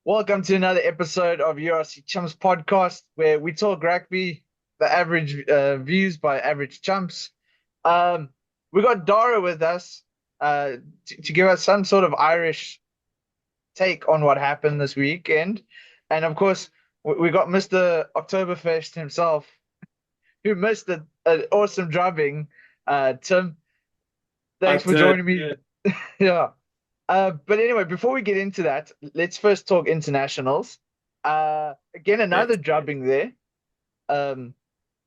Welcome to another episode of URC Chumps podcast, where we talk rugby, the average views by average chumps. Um, we got Dara with us to give us some sort of Irish take on what happened this weekend, and of course we got Mr. Oktoberfest himself, who missed an awesome drubbing. Tim, I thanks for turned, joining me. Yeah. But anyway, before we get into that, let's first talk internationals. Again, another yes. drubbing there. Um,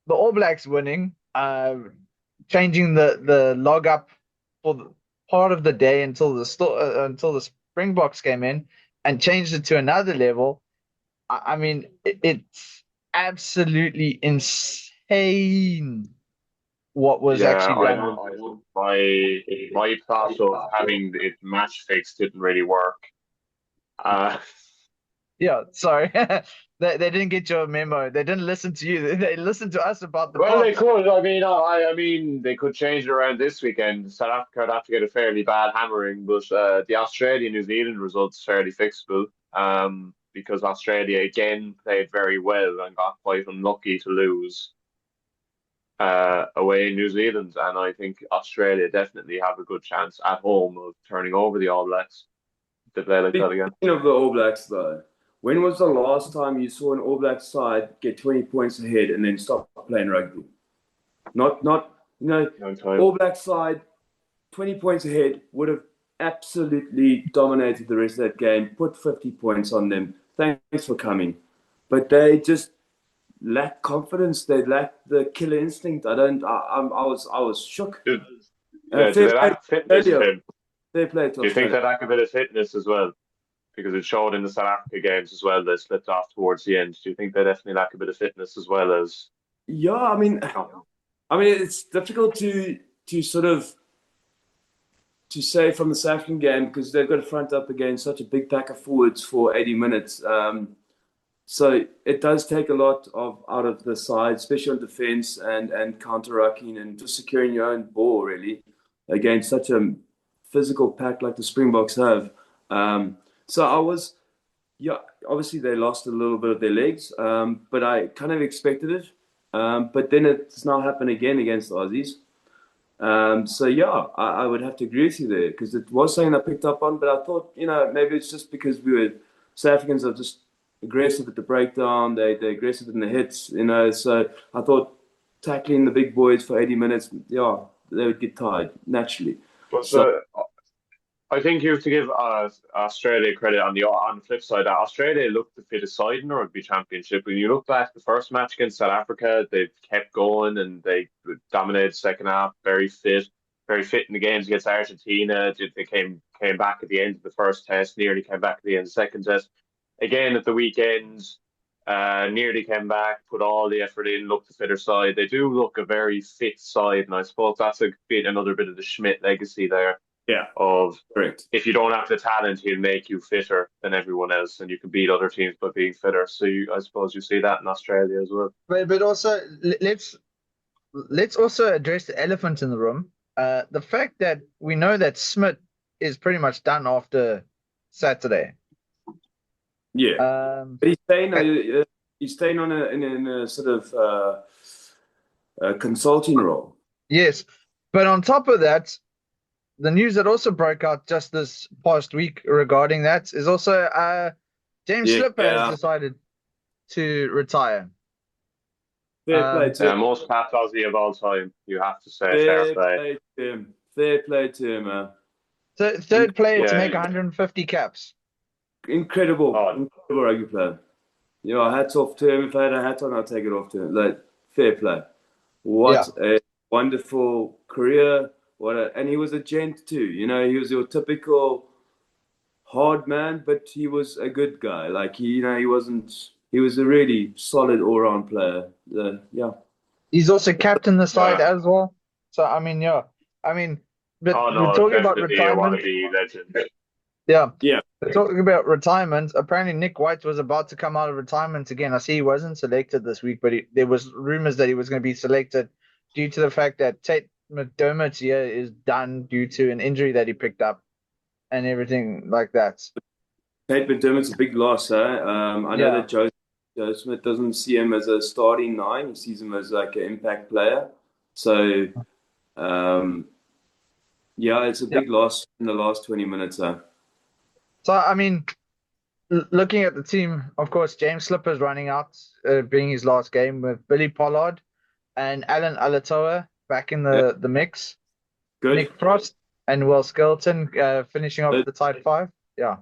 the All Blacks winning, changing the log up for part of the day until the Springboks came in and changed it to another level. I mean, it's absolutely insane what was Yeah, actually I, done. I my thought of having it match fixed didn't really work. Uh, Yeah, sorry. They didn't get your memo. They didn't listen to you. They listened to us about the well, they props. could. I mean, they could change it around this weekend. South Africa would have to get a fairly bad hammering, but the Australia-New Zealand results fairly fixable. Because Australia again played very well and got quite unlucky to lose away in New Zealand, and I think Australia definitely have a good chance at home of turning over the All Blacks if they play like that again. Speaking of the All Blacks, though, when was the last time you saw an All Black side get 20 points ahead and then stop playing rugby? Not, Long time. All Black side, 20 points ahead, would have absolutely dominated the rest of that game, put 50 points on them. Thanks for coming. But they just lack confidence. They lack the killer instinct. I was shook. Yeah, do Fair they play lack fitness, to Australia. Tim? Fair play to Do you think Australia. they lack a bit of fitness as well? Because it showed in the South Africa games as well. They slipped off towards the end. Do you think they definitely lack a bit of fitness as well as? Yeah, Oh, it's difficult to sort of to say from the South African game because they've got to front up against such a big pack of forwards for 80 minutes. So it does take a lot of out of the side, especially on defense and counter-rucking and just securing your own ball really against such a physical pack like the Springboks have. So I was, yeah, obviously they lost a little bit of their legs, but I kind of expected it. But then it's now happened again against the Aussies. So yeah, I would have to agree with you there because it was something I picked up on, but I thought, maybe it's just because we were South Africans are just aggressive at the breakdown, they're aggressive in the hits. So I thought tackling the big boys for 80 minutes, yeah, they would get tired naturally. but So I think you have to give Australia credit on the flip side. That Australia looked the fittest side in the Rugby Championship. When you look back, the first match against South Africa, they kept going and they dominated the second half. Very fit in the games against Argentina. They came back at the end of the first test, nearly came back at the end of the second test. Again at the weekend, nearly came back, put all the effort in, looked the fitter side. They do look a very fit side, and I suppose that's another bit of the Schmidt legacy there yeah, of correct. if you don't have the talent, he'll make you fitter than everyone else, and you can beat other teams by being fitter. So I suppose you see that in Australia as well. But also let's also address the elephant in the room. The fact that we know that Smith is pretty much done after Saturday. Yeah, Um, but he's staying on in a sort of a consulting role. yes, but on top of that, the news that also broke out just this past week regarding that is also James Yeah, Slipper has yeah. decided to retire. Fair play Um, to him. Most pathology of all time, you have to say fair Fair play. play to him. Fair play to him. third player to make Yeah. 150 caps. Incredible, Oh, incredible rugby player. Hats off to him. If I had a hat on, I'd take it off to him. Like, fair play. Yeah, What a wonderful career. And he was a gent too. He was your typical hard man, but he was a good guy. Like he wasn't. He was a really solid all-round player. Yeah, he's also captain the side yeah. as well. So I mean, yeah, I mean, but Oh we're no, talking about definitely a retirement. wannabe legend. Yeah, yeah. we're talking about retirement. Apparently, Nick White was about to come out of retirement again. I see he wasn't selected this week, but there was rumors that he was going to be selected due to the fact that Tate McDermott here is done due to an injury that he picked up and everything like that. Kate McDermott's a big loss, eh? I know Yeah. that Joe Smith doesn't see him as a starting nine. He sees him as like an impact player. So, um, yeah, it's a Yeah. big loss in the last 20 minutes. So I mean, looking at the team, of course, James Slipper's running out, being his last game with Billy Pollard and Alan Alatoa back in Yeah, the mix. good. Nick Frost and Will Skelton finishing off the tight five. Yeah.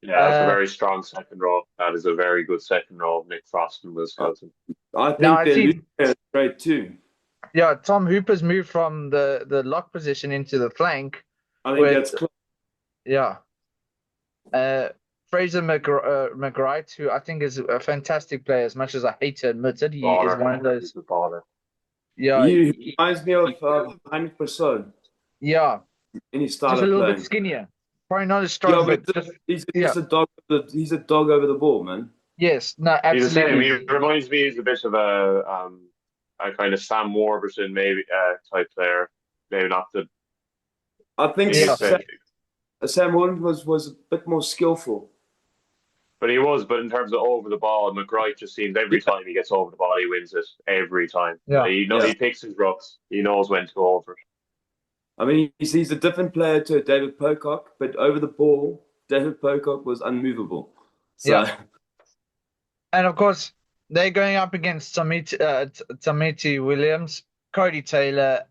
Yeah, that's a Uh, very strong second row. That is a very good second row of Nick Frost and Will Skelton. I Now think I they're see. losing great too. Yeah, Tom Hooper's moved from the lock position into the flank I think with that's close. yeah. Uh, Fraser McGrath, who I think is a fantastic player, as much as I hate to admit it, he is one of Baller. those. He's a baller. Yeah, He reminds me of Heinrich Persoon yeah, in his style just a of little bit playing. skinnier, probably not as Yeah, strong, but but just he's yeah, just a dog. He's a dog over the ball, man. yes, no, He's the same. absolutely, He reminds me he's a bit of a kind of Sam Warburton maybe type player. Maybe not the I think yeah, Sam Holland was a bit more skillful. but he was. But in terms of over the ball, McGrath just seems every Yeah, time he gets over the ball, he wins it every time. yeah, yeah. He picks his rocks. He knows when to go over it. I mean, he's a different player to David Pocock, but over the ball, David Pocock was unmovable. yeah, So and of course they're going up against Tamiti Williams, Cody Taylor,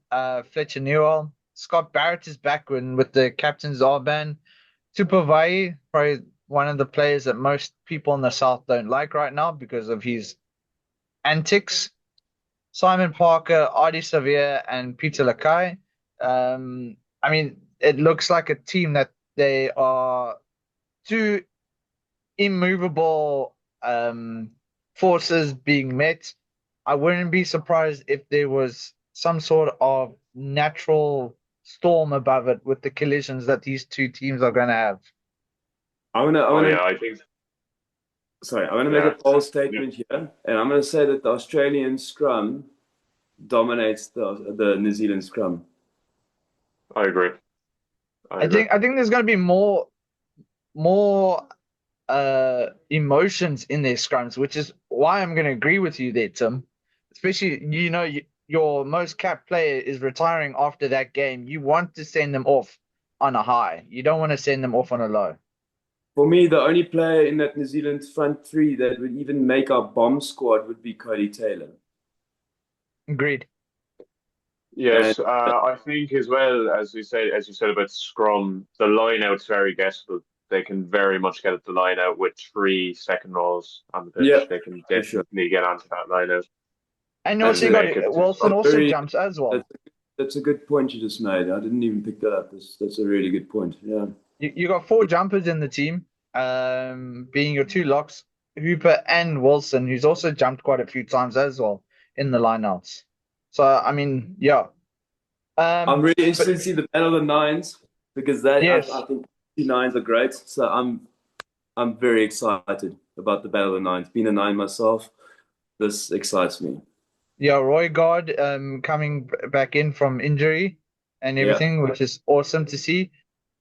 Fletcher Newell, Scott Barrett is back with the captain's armband. Tupavai, probably one of the players that most people in the South don't like right now because of his antics. Simon Parker, Artie Sevier, and Peter Lakai. I mean, it looks like a team that they are two immovable forces being met. I wouldn't be surprised if there was some sort of natural storm above it with the collisions that these two teams are going to have. I Oh wanna, yeah, I think sorry, I want to make yeah. a bold Yeah, statement here, and I'm going to say that the Australian scrum dominates the New Zealand scrum. I agree. I agree. I think there's going to be more emotions in their scrums, which is why I'm going to agree with you there, Tim. Especially, your most capped player is retiring after that game. You want to send them off on a high. You don't want to send them off on a low. For me, the only player in that New Zealand front three that would even make our bomb squad would be Cody Taylor. Agreed. And Yes, I think as well as you said about Scrum, the line out's very guessable. They can very much get at the line out with 3 second rows on the yeah, pitch. They can for sure. definitely get onto that line out And and also you got make it. Wilson also Very, jumps as well. that's a good point you just made. I didn't even pick that up. That's a really good point. Yeah. You got four jumpers in the team, being your two locks, Hooper and Wilson, who's also jumped quite a few times as well in the lineouts. So I mean, yeah. I'm really But interested to see the battle of the nines because yes, I think the nines are great. So I'm very excited about the battle of the nines. Being a nine myself, this excites me. yeah, Roy Guard coming back in from injury and Yeah. everything, which is awesome to see.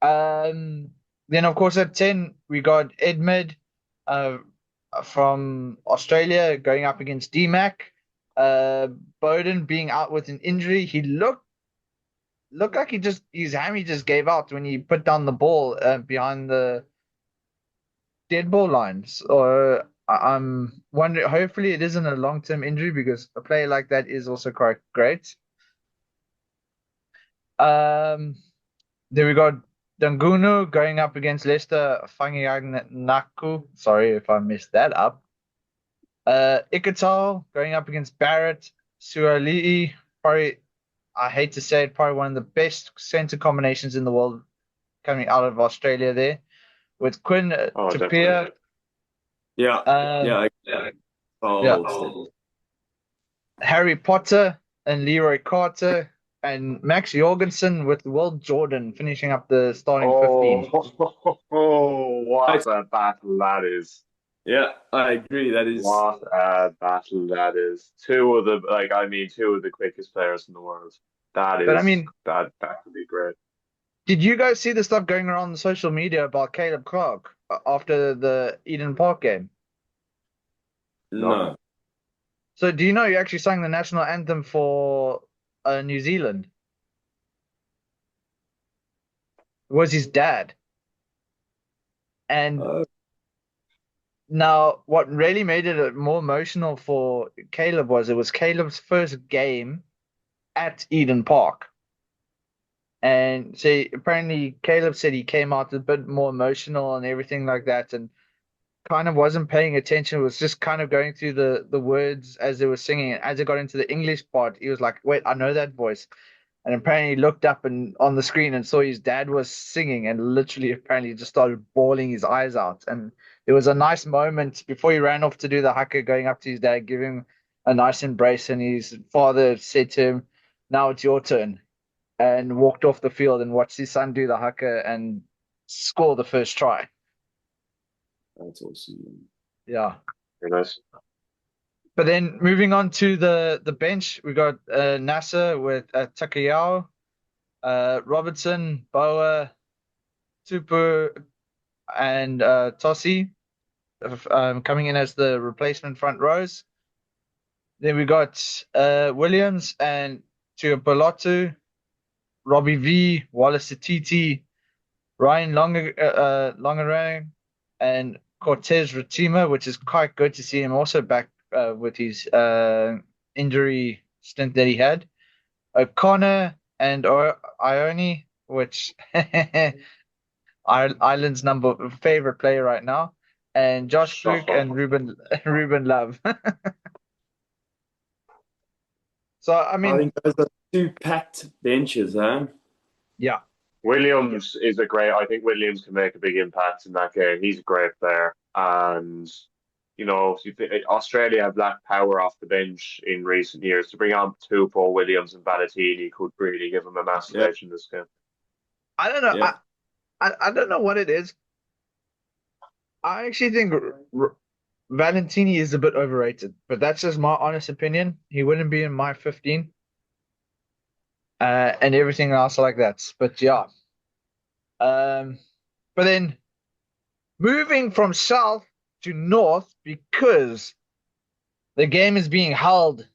Then of course at 10 we got Edmund uh from Australia going up against DMAC. Uh Bowden being out with an injury. He looked like his hammy just gave out when he put down the ball behind the dead ball lines. Or I'm wondering. Hopefully, it isn't a long-term injury because a player like that is also quite great. Um, then we got Dangunu going up against Leicester. Naku. Sorry if I messed that up. Ikatal going up against Barrett. Suali'i. Probably, I hate to say it, probably one of the best center combinations in the world coming out of Australia there with Quinn Oh, definitely. Tapia. Yeah. Um, Yeah. yeah, Oh, Harry Potter and Leroy Carter and Max Jorgensen with Will Jordan finishing up the starting 15. What a battle that is. yeah, I agree. That is, What a battle that is. Two of the quickest players in the world. But I mean, That could be great. Did you guys see the stuff going around on social media about Caleb Clark after the Eden Park game? No. No. So do you know he actually sang the national anthem for New Zealand? It was his dad. And Uh, now what really made it more emotional for Caleb was it was Caleb's first game at Eden Park. And so apparently Caleb said he came out a bit more emotional and everything like that, and kind of wasn't paying attention, was just kind of going through the words as they were singing. And as it got into the English part, he was like, wait, I know that voice. And apparently he looked up and on the screen and saw his dad was singing and literally apparently just started bawling his eyes out. And it was a nice moment before he ran off to do the haka, going up to his dad, giving him a nice embrace. And his father said to him, now it's your turn. And walked off the field and watched his son do the haka and score the first try. that's awesome. Yeah. Very nice. But then moving on to the bench, we got Nasser with Takayao, Robertson, Boa, Tupu, and Tossi coming in as the replacement front rows. Then we got Williams and Tuipulotu, Robbie V, Wallace Atiti, Ryan Longerang, and Cortez Retima, which is quite good to see him also back with his injury stint that he had. O'Connor and Ione, which Ireland's number favorite player right now, and Josh Fluke and Ruben Love. So I I mean, think those are two packed benches, huh? yeah, Williams is a great. I think Williams can make a big impact in that game. He's a great player, and Australia have lacked power off the bench in recent years. To bring on two Paul Williams and Ballatini could really give them a massive Yeah, edge in this game. I don't know. yeah. I don't know what it is. I actually think Valentini is a bit overrated, but that's just my honest opinion. He wouldn't be in my 15, and everything else like that. But yeah, um, but then moving from south to north because the game is being held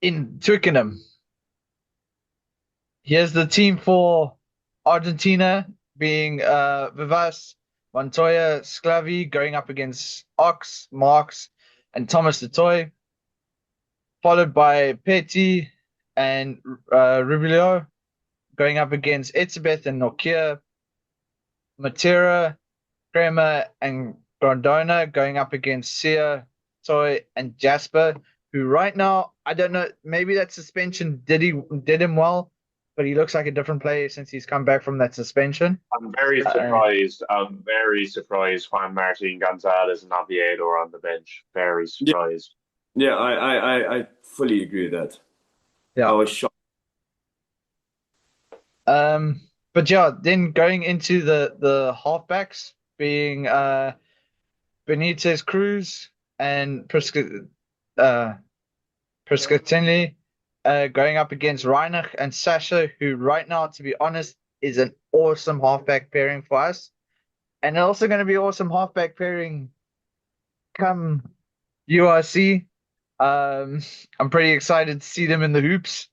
in Twickenham. Here's the team for Argentina being Vivas, Montoya, Sclavi going up against Ox, Marks, and Thomas Toy, followed by Petty and Rubio going up against Etzebeth and Nokia, Matera, Kramer, and Grondona going up against Sia, Toy, and Jasper, who right now, I don't know, maybe that suspension did him well, but he looks like a different player since he's come back from that suspension. I'm very surprised. I'm very surprised Juan Martin Gonzalez and Oviedo are on the bench. Very Yeah, surprised. yeah, I fully agree with that. I Yeah. was shocked. But yeah, then going into the halfbacks being Benitez Cruz and uh Priscatelli going up against Reinach and Sasha, who right now, to be honest, is an awesome halfback pairing for us. And also going to be awesome halfback pairing come URC. I'm pretty excited to see them in the hoops.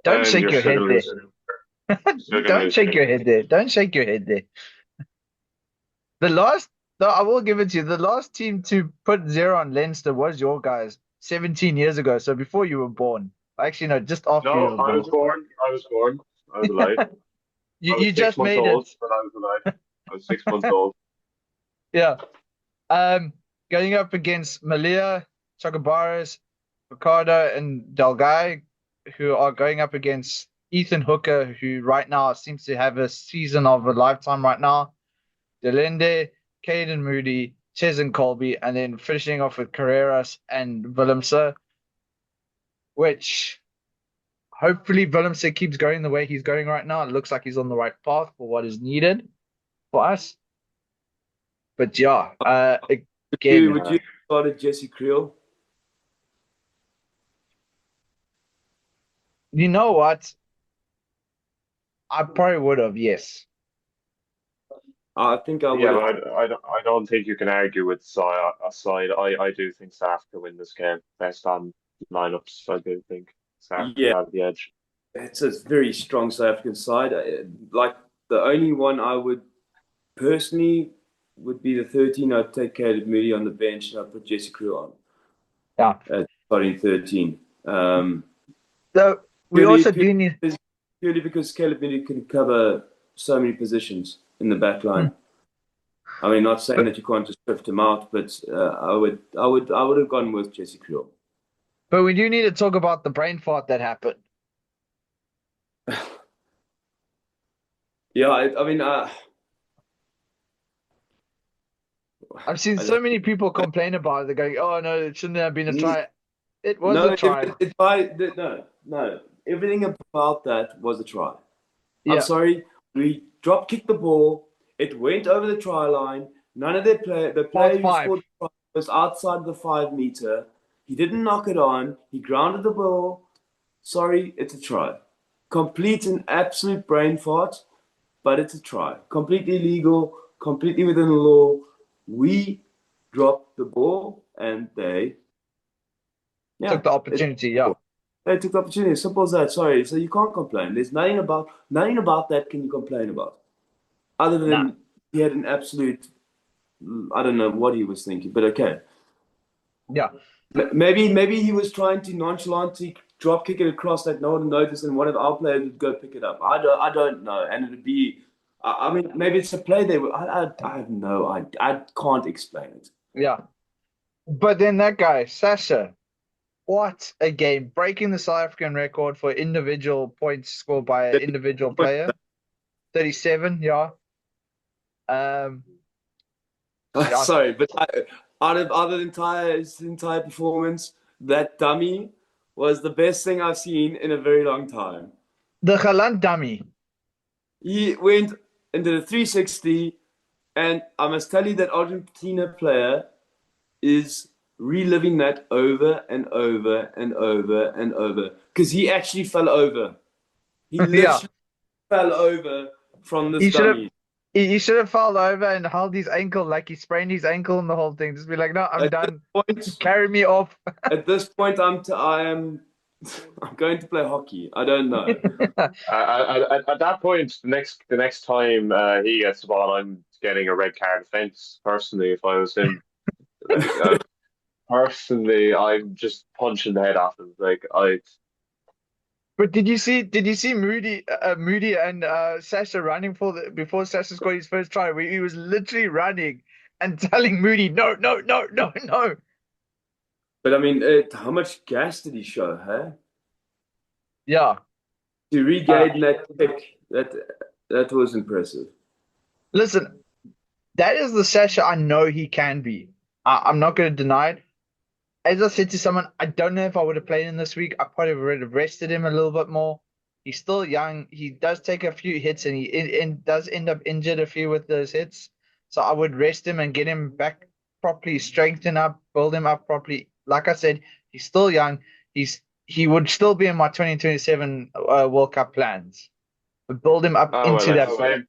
Don't And shake you're your still head gonna there. lose. Still gonna Don't lose. shake your head there. Don't shake your head there. The last, though, I will give it to you. The last team to put zero on Leinster was your guys 17 years ago. So before you were born. Actually, no, just after you No, were I born. was born. I was born. I was alive. I You was six just months made it. old, but I was alive. I was 6 months old. Yeah. Going up against Malia, Chocobaras, Ricardo, and Delgai, who are going up against Ethan Hooker, who right now seems to have a season of a lifetime right now. Delende, Caden Moody, Ches and Colby, and then finishing off with Carreras and Willemse, which hopefully Willemse keeps going the way he's going right now. It looks like he's on the right path for what is needed for us. But yeah, again, Would you started Jesse Creel? you know what? I probably would have, yes. I think I would Yeah, have. but I don't think you can argue with side. I do think South Africa win this game based on lineups. I do think South Africa Yeah, have the edge. it's a very strong South African side. Like the only one I would personally would be the 13. I'd take Caleb Moody on the bench and I'd put Jesse Crew on Yeah. at starting 13. So we Purely, also purely, do need. because, purely because Caleb Moody can cover so many positions in the back Hmm. line. I mean, not saying But that you can't just drift him out, but I would have gone with Jesse Crew. but we do need to talk about the brain fart that happened. Yeah, I mean, I've seen I so just many people complain about it. They're going, "Oh no, it shouldn't have been a no, try." It was a try. everything about that was a try. I'm Yeah, sorry, we drop kicked the ball. It went over the try line. None of the part player who five. scored the try was outside the 5 meter. He didn't knock it on. He grounded the ball. Sorry, it's a try. Complete and absolute brain fart, but it's a try. Completely legal, completely within the law. We dropped the ball and Took yeah, the it's opportunity. Yeah, they took the opportunity. Simple as that. Sorry. So you can't complain. There's nothing about that can you complain about. Other nah, than he had an absolute I don't know what he was thinking, but okay. yeah. Maybe he was trying to nonchalantly drop kick it across that no one noticed and one of our players would go pick it up. I don't know. And it'd be I mean maybe it's a play they were I have no I can't explain it. Yeah. But then that guy, Sasha, what a game. Breaking the South African record for individual points scored by an individual player. 37, yeah. Um, yeah. Sorry, but out of his entire performance, that dummy was the best thing I've seen in a very long time. The Galant dummy. He went into the 360, and I must tell you that Argentina player is reliving that over and over and over and over because he actually fell over. He Yeah. literally fell over from this He should have dummy. he should have fallen over and held his ankle like he sprained his ankle and the whole thing. Just be like, no, I'm At this done. point, Carry me off. I am I'm going to play hockey. I don't know. At that point, the next time he gets the ball, I'm getting a red card offence. Personally, if I was him, personally, I'm just punching the head off him. Like I, But did you see Moody and Sasha running for the before Sasha scored his first try, where he was literally running and telling Moody, no, no, no, no, no. But I mean, how much gas did he show, huh? Yeah. To Uh, regain that kick, that was impressive. listen, that is the Sasha I know he can be. I'm not going to deny it. As I said to someone, I don't know if I would have played him this week. I probably would have rested him a little bit more. He's still young. He does take a few hits and does end up injured a few with those hits. So I would rest him and get him back properly, strengthen up, build him up properly. Like I said, he's still young. He would still be in my 2027 World Cup plans. But build him up oh well, into that.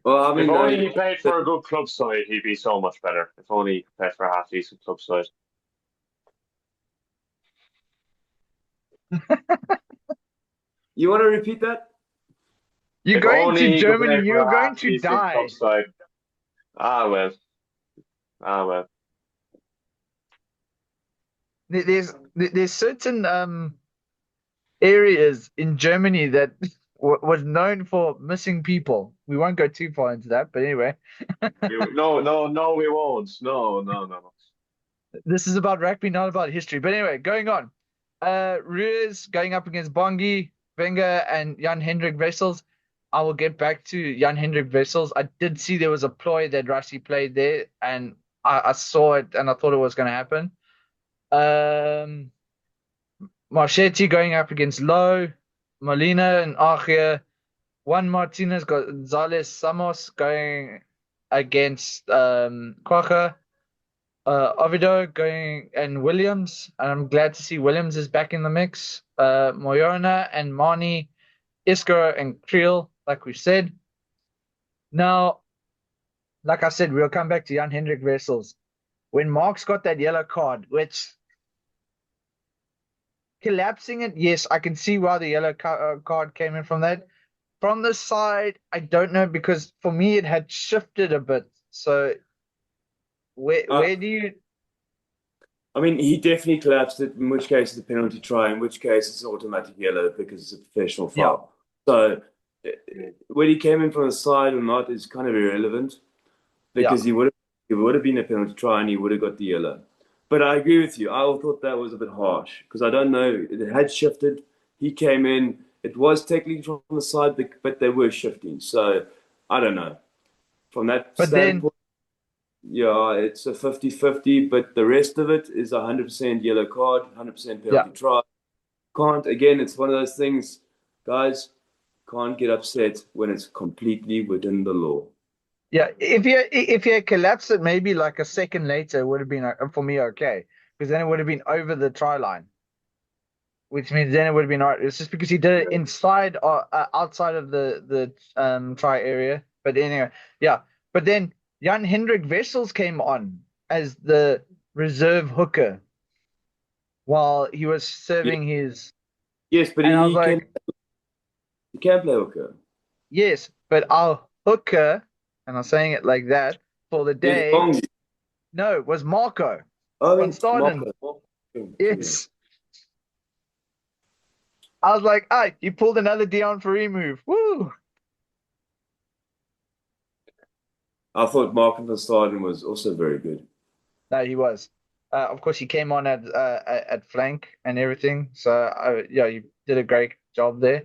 Well, I if mean, only he played for a good club side, he'd be so much better. If only he played for a half decent club side. you want to repeat that? You're If going to only he could Germany. play for You're a going half to decent club die. side. Ah well, ah well. There's certain areas in Germany that was known for missing people. We won't go too far into that, but anyway, No, we won't. No. this is about rugby, not about history. But anyway, going on. Ruiz going up against Bongi, Wenger, and Jan Hendrik Wessels. I will get back to Jan Hendrik Wessels. I did see there was a ploy that Rassi played there, and I saw it and I thought it was going to happen. Um, Marchetti going up against Lowe, Molina and Archia. Juan Martinez Gonzalez Samos going against Quacha. Ovido going and Williams. And I'm glad to see Williams is back in the mix. Moyona and Marnie, Isco and Creel. like we said. Now, like I said, we'll come back to Jan Hendrik Wessels. When Mark's got that yellow card, which collapsing it, yes, I can see why the yellow card came in from that. From the side, I don't know because for me it had shifted a bit. So where do you? I mean, he definitely collapsed it, in which case it's a penalty try, in which case it's an automatic yellow because it's a professional Yeah, foul. So whether he came in from the side or not is kind of irrelevant yeah. because it would have been a penalty try and he would have got the yellow. But I agree with you. I thought that was a bit harsh because I don't know. It had shifted. He came in. It was technically from the side, but they were shifting. So I don't know. From that But then, standpoint, yeah, it's a 50-50, but the rest of it is 100% yellow card, 100% yeah, penalty try. Can't, again, it's one of those things, guys, can't get upset when it's completely within the law. yeah. If you had collapsed it, maybe like a second later, it would have been for me okay because then it would have been over the try line, which means then it would have been all right. It's just because he did it inside or outside of the try area. But anyway, yeah. But then Jan Hendrik Wessels came on as the reserve hooker while he was Yeah. serving his, Yes, but and I was he can play hooker. yes, but our hooker, and I'm saying it like that for the Yes, day, Bongi. no, was Marco I van mean, Staden. Marco. Yes. I was like, ah, you pulled another Dion Ferry move. Woo! I thought Marco van Staden was also very good. No, he was. Of course, he came on at flank and everything. So, yeah, you did a great job there.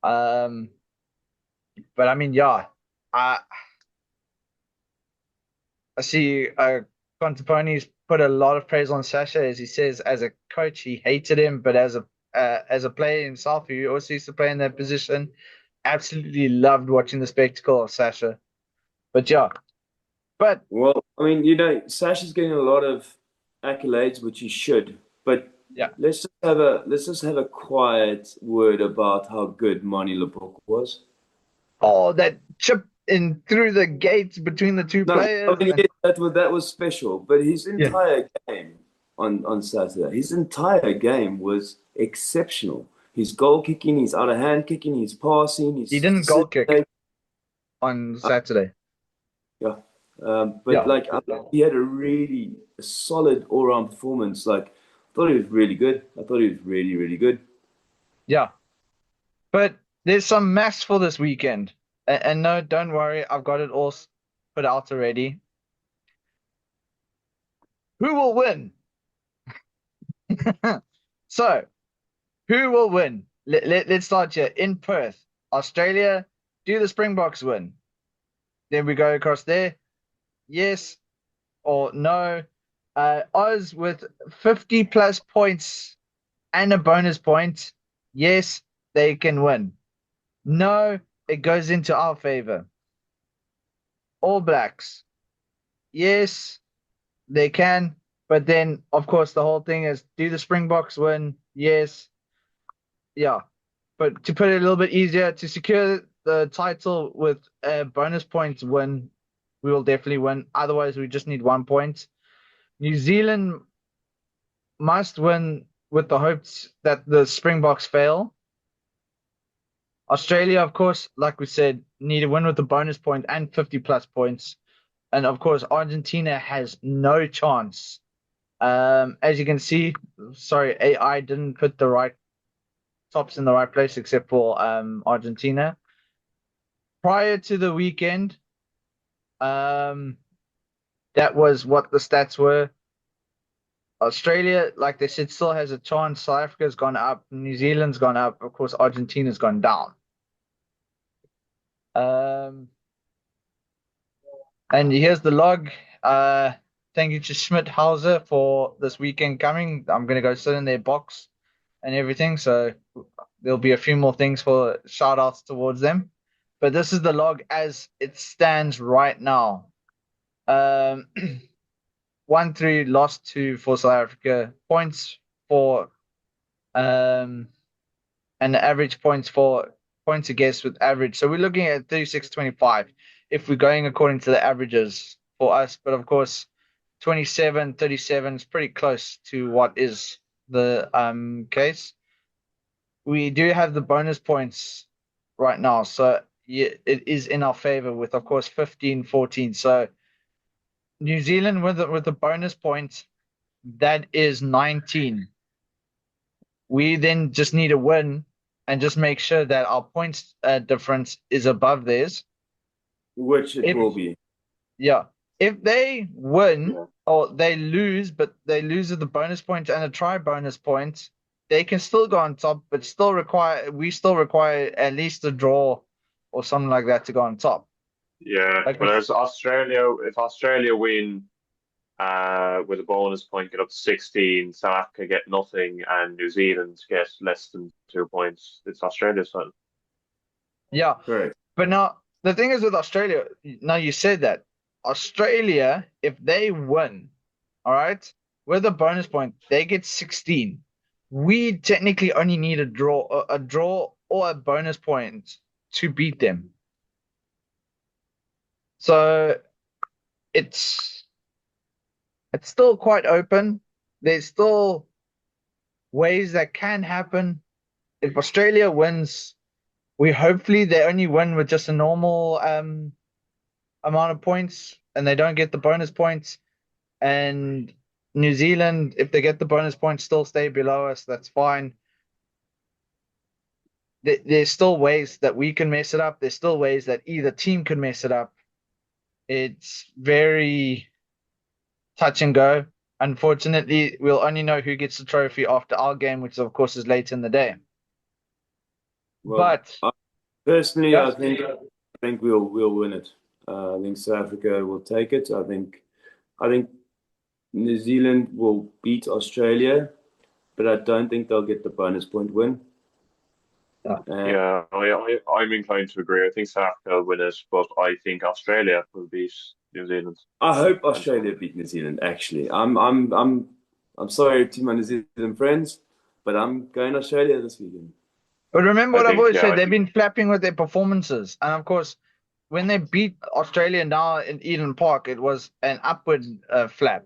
Um, but I mean, yeah, I I see Conteponi's put a lot of praise on Sasha, as he says, as a coach, he hated him, but as a player himself, who also used to play in that position, absolutely loved watching the spectacle of Sasha. But yeah, but Well, I mean, Sasha's getting a lot of accolades, which he should. But yeah. let's just have a quiet word about how good Mani Lebok was. Oh, that chip in through the gates between the two No, I players. mean, yes, that was special. But his Yeah, entire game on Saturday, his entire game was exceptional. His goal kicking, his out of hand kicking, his passing, he his didn't goal kick facilitating. on Saturday. Yeah. But Yeah, like he had a solid all round performance. Like I thought he was really good. I thought he was really, really good. yeah. But there's some maths for this weekend. And no, don't worry, I've got it all put out already. Who will win? So, who will win? Let's start here in Perth, Australia. Do the Springboks win? Then we go across there. Yes or no? Oz with 50 plus points and a bonus point. Yes, they can win. No, it goes into our favor. All Blacks. Yes, they can. But then, of course, the whole thing is do the Springboks win? Yes. Yeah. But to put it a little bit easier, to secure the title with a bonus points win, we will definitely win. Otherwise, we just need 1 point. New Zealand must win with the hopes that the Springboks fail. Australia, of course, like we said, need to win with the bonus point and 50 plus points. And of course, Argentina has no chance. As you can see, sorry, AI didn't put the right tops in the right place except for Argentina. Prior to the weekend, um, that was what the stats were. Australia, like they said, still has a chance. South Africa's gone up. New Zealand's gone up. Of course, Argentina's gone down. Um, and here's the log. Thank you to Schmidt Hauser for this weekend coming. I'm gonna go sit in their box and everything. So there'll be a few more things for shout outs towards them. But this is the log as it stands right now. Um, 1-3 lost to for South Africa. Points for and the average points for points against with average. So we're looking at 36-25 if we're going according to the averages for us. But of course, 27-37 is pretty close to what is the case. We do have the bonus points right now. So yeah, it is in our favor with, of course, 15-14. So New Zealand with the bonus point, that is 19. We then just need a win and just make sure that our points difference is above theirs. Which it will be. Yeah. If they win or they lose, but they lose with the bonus point and a try bonus point, they can still go on top, but we still require at least a draw or something like that to go on top. Yeah. Like Whereas if Australia win with a bonus point, get up to 16, South Africa get nothing, and New Zealand get less than 2 points, it's Australia's fun. yeah. Correct. But now the thing is with Australia, now you said that Australia, if they win, all right, with a bonus point, they get 16. We technically only need a draw or a bonus point to beat them. So it's still quite open. There's still ways that can happen. If Australia wins, hopefully they only win with just a normal amount of points and they don't get the bonus points. And New Zealand, if they get the bonus points, still stay below us. That's fine. There's still ways that we can mess it up. There's still ways that either team can mess it up. It's very touch and go. Unfortunately, we'll only know who gets the trophy after our game, which of course is late in the day. Well, But personally, yes. I think we'll win it. I think South Africa will take it. I think New Zealand will beat Australia, but I don't think they'll get the bonus point win. Yeah, I'm inclined to agree. I think South Africa will win it, but I think Australia will beat New Zealand. I hope Australia beat New Zealand. Actually, I'm sorry to my New Zealand friends, but I'm going Australia this weekend. But remember what I've always said, they've think been flapping with their performances. And of course, when they beat Australia now in Eden Park, it was an upward flap.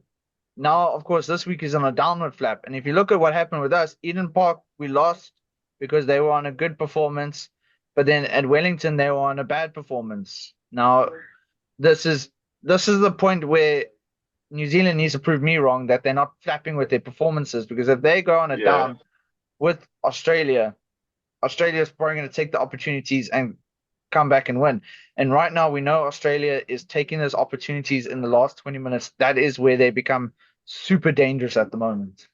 Now, of course, this week is on a downward flap. And if you look at what happened with us, Eden Park, we lost because they were on a good performance. But then at Wellington, they were on a bad performance. Now, this is the point where New Zealand needs to prove me wrong that they're not flapping with their performances. Because if they go on a down with Australia, Australia's probably going to take the opportunities and come back and win. And right now, we know Australia is taking those opportunities in the last 20 minutes. That is where they become super dangerous at the moment.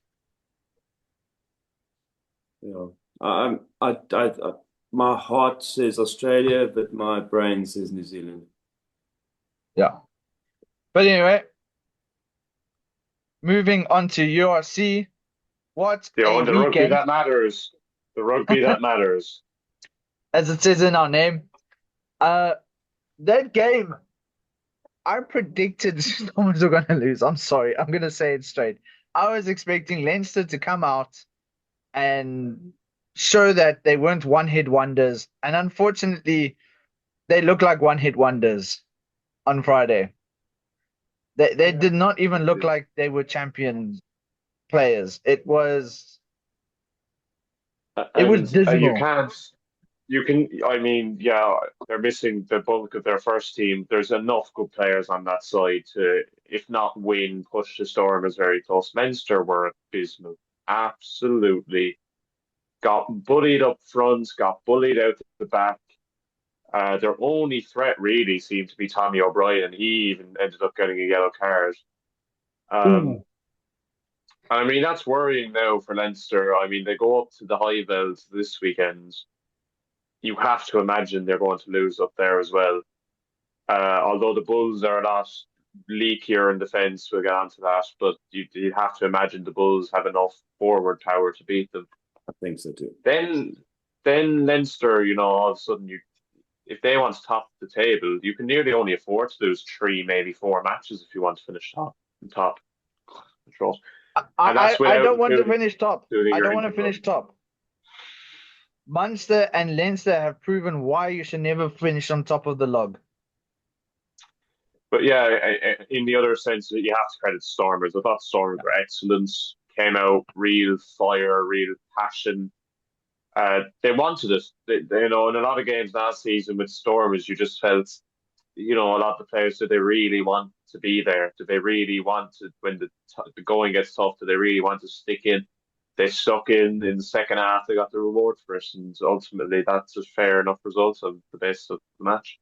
Yeah, my heart says Australia, but my brain says New Zealand. Yeah. But anyway, moving on to URC. What the a rugby weekend, that matters. The rugby that matters. as it says in our name. That game, I predicted Stormers were going to lose. I'm sorry. I'm going to say it straight. I was expecting Leinster to come out and show that they weren't one-hit wonders. And unfortunately, they look like one-hit wonders on Friday. They did not even look like they were champion players. It was dismal. I mean, yeah, they're missing the bulk of their first team. There's enough good players on that side to, if not win, push the Stormers very close. Leinster were abysmal. Absolutely. Got bullied up front, got bullied out the back. Their only threat really seemed to be Tommy O'Brien. He even ended up getting a yellow card. I mean, that's worrying now for Leinster. I mean, they go up to the High Veld this weekend. You have to imagine they're going to lose up there as well. Although the Bulls are a lot leakier in defence, we'll get onto that. But you have to imagine the Bulls have enough forward power to beat them. I think so too. Then Leinster, all of a sudden, if they want to top the table, you can nearly only afford to lose 3, maybe 4 matches if you want to finish top. I don't want to finish top. I don't want to finish top. Munster and Leinster have proven why you should never finish on top of the log. But yeah, in the other sense, you have to credit Stormers. I thought Stormers were excellent. Came out real fire, real passion. They wanted it. In a lot of games last season with Stormers, you just felt, a lot of the players, did they really want to be there? Do they really want to, when the going gets tough, do they really want to stick in? They stuck in the second half. They got the reward for it, and ultimately that's a fair enough result of the best of the match.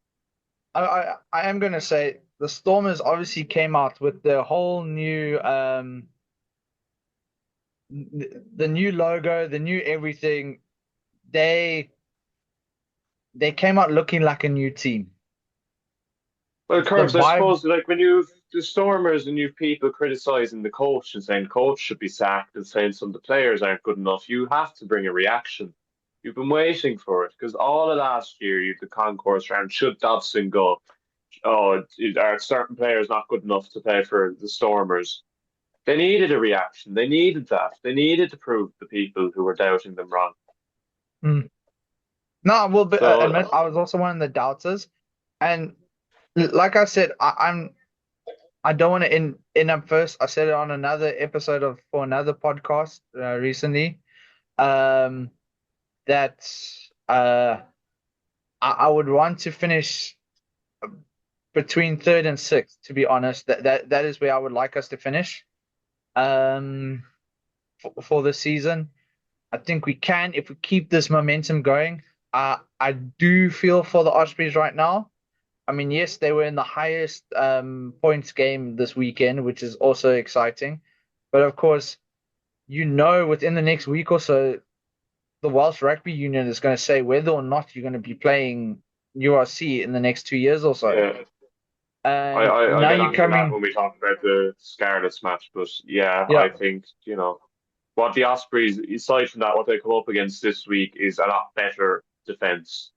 I am going to say the Stormers obviously came out with the whole new the new logo, the new everything. They they came out looking like a new team. Well, The Curbs, I vibe, suppose, like when you've the Stormers and you've people criticizing the coach and saying coach should be sacked and saying some of the players aren't good enough, you have to bring a reaction. You've been waiting for it because all of last year you had the concourse round. Should Dobson go? Oh, are certain players not good enough to play for the Stormers? They needed a reaction. They needed that. They needed to prove the people who were doubting them wrong. mm. No, I will So admit I was also one of the doubters, and like I said, I don't want to end up first. I said it on another episode of for another podcast recently. Um, that I would want to finish between third and sixth. To be honest, that is where I would like us to finish. Um, for the season, I think we can if we keep this momentum going. I do feel for the Ospreys right now. I mean, yes, they were in the highest points game this weekend, which is also exciting. But of course, within the next week or so, the Welsh Rugby Union is going to say whether or not you're going to be playing URC in the next 2 years or so. yeah, And I'll now get you're onto that coming, when we talk about the Scarlets match. But yeah, yeah, I think, what the Ospreys, aside from that, what they come up against this week is a lot better defense.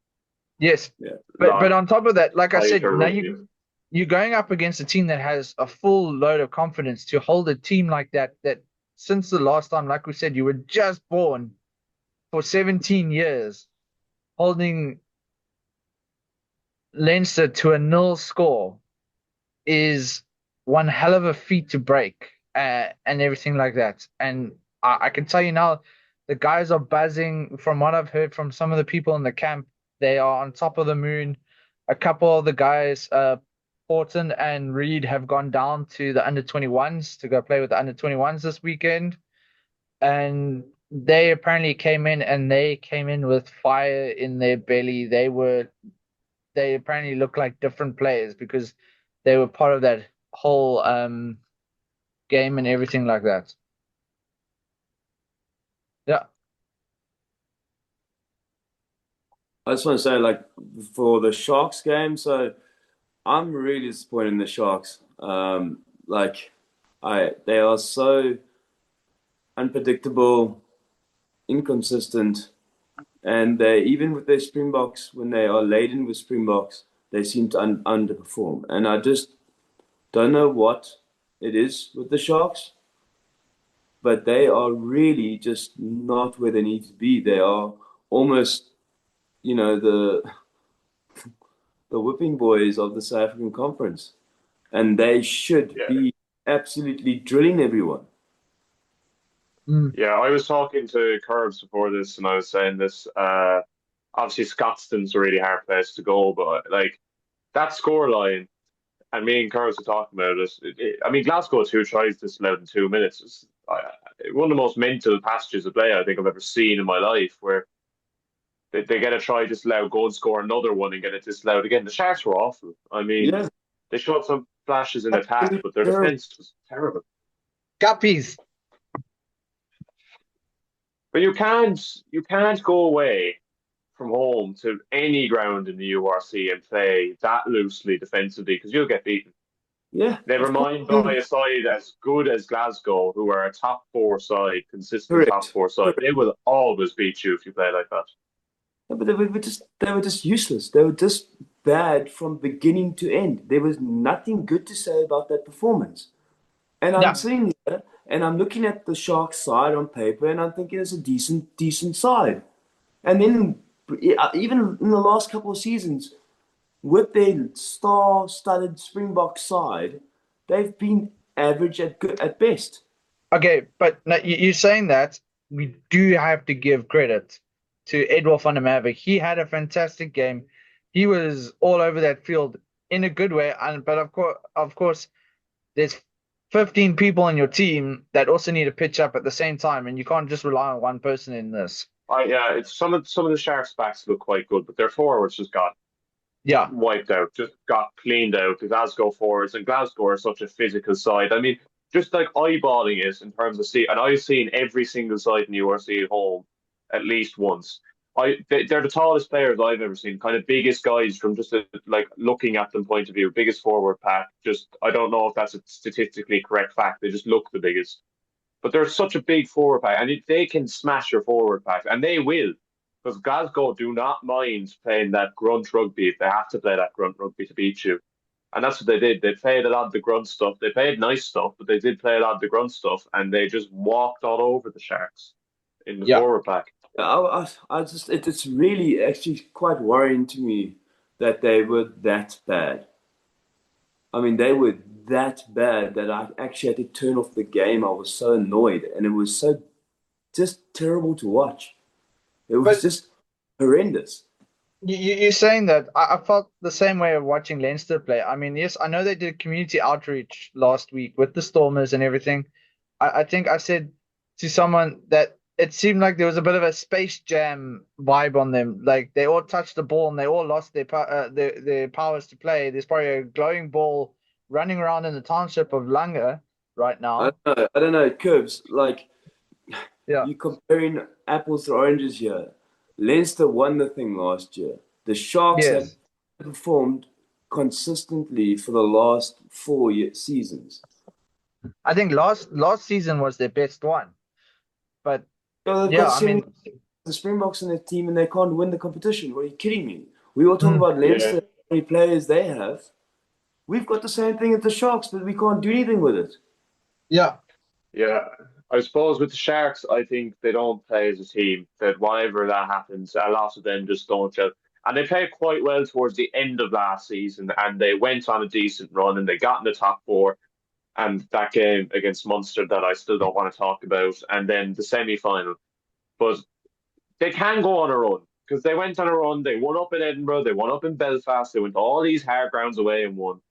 yes. Yeah, a But lot on top of that, like I said, tighter now rugby. you're going up against a team that has a full load of confidence to hold a team like that. That since the last time, like we said, you were just born for 17 years, holding Leinster to a nil score is one hell of a feat to break, and everything like that. And I can tell you now, the guys are buzzing. From what I've heard from some of the people in the camp, they are on top of the moon. A couple of the guys, Horton and Reed, have gone down to the under 21s to go play with the under 21s this weekend. And they apparently came in with fire in their belly. They apparently look like different players because they were part of that whole game and everything like that. Yeah. I just want to say, like, for the Sharks game, so I'm really disappointed in the Sharks. Like, they are so unpredictable, inconsistent, and they even with their Springboks, when they are laden with Springboks, they seem to underperform. And I just don't know what it is with the Sharks, but they are really just not where they need to be. They are almost, the whipping boys of the South African Conference, and they should Yeah. be absolutely drilling everyone. Mm. Yeah, I was talking to Curbs before this and I was saying this. Obviously, Scotstoun's a really hard place to go, but like that scoreline, and me and Curbs were talking about this. I mean, Glasgow 2 tries disallowed in 2 minutes. One of the most mental passages of play I think I've ever seen in my life, where they get a try disallowed, go and score another one and get it disallowed again. The Sharks were awful. I mean, Yeah, they showed some flashes in attack, absolutely but their terrible. defense was terrible. Guppies. But you can't go away from home to any ground in the URC and play that loosely defensively because you'll get beaten. Yeah, Never of course. mind by a side as good as Glasgow, who are a top four side, consistent top Correct. four side. Correct. They will always beat you if you play like that. No, but they were just useless. They were just bad from beginning to end. There was nothing good to say about that performance. And I'm Yeah. sitting here and I'm looking at the Sharks side on paper and I'm thinking it's a decent side. And then even in the last couple of seasons, with their star-studded Springbok side, they've been average at best. Okay, but no, you're saying that we do have to give credit to Edward van der Merwe. He had a fantastic game. He was all over that field in a good way. But of course, there's 15 people in your team that also need to pitch up at the same time, and you can't just rely on one person in this. Yeah, it's some of the Sharks backs look quite good, but their forwards just got Yeah, wiped out, just got cleaned out. The Glasgow forwards and Glasgow are such a physical side. I mean, just like eyeballing it in terms of and I've seen every single side in the URC at home at least once. They're the tallest players I've ever seen, kind of biggest guys from just like looking at them point of view, biggest forward pack. Just I don't know if that's a statistically correct fact. They just look the biggest, but they're such a big forward pack, and they can smash your forward pack, and they will. Because Glasgow do not mind playing that grunt rugby if they have to play that grunt rugby to beat you. And that's what they did. They played a lot of the grunt stuff. They played nice stuff, but they did play a lot of the grunt stuff, and they just walked all over the Sharks in the yeah. forward pack. I just it's really actually quite worrying to me that they were that bad. I mean, they were that bad that I actually had to turn off the game. I was so annoyed, and it was so just terrible to watch. It was But just horrendous. you're saying that I felt the same way of watching Leinster play. I mean, yes, I know they did community outreach last week with the Stormers and everything. I think I said to someone that it seemed like there was a bit of a Space Jam vibe on them. Like they all touched the ball and they all lost their powers to play. There's probably a glowing ball running around in the township of Langa right now. I don't know, Curbs. Like Yeah. you comparing apples to oranges here. Leinster won the thing last year. The Sharks have Yes. performed consistently for the last seasons. I think last season was their best one. But So they've yeah, got I mean, the Springboks in their team and they can't win the competition. What are you kidding me? We were talking mm, about Yeah, Leinster, how many players they have. We've got the same thing at the Sharks, but we can't do anything with it. yeah. yeah. I suppose with the Sharks, I think they don't play as a team. That whenever that happens, a lot of them just don't gel. And they played quite well towards the end of last season, and they went on a decent run, and they got in the top four. And that game against Munster that I still don't want to talk about, and then the semi final. But they can go on a run because they went on a run. They won up in Edinburgh, they won up in Belfast, they went to all these hard grounds away and won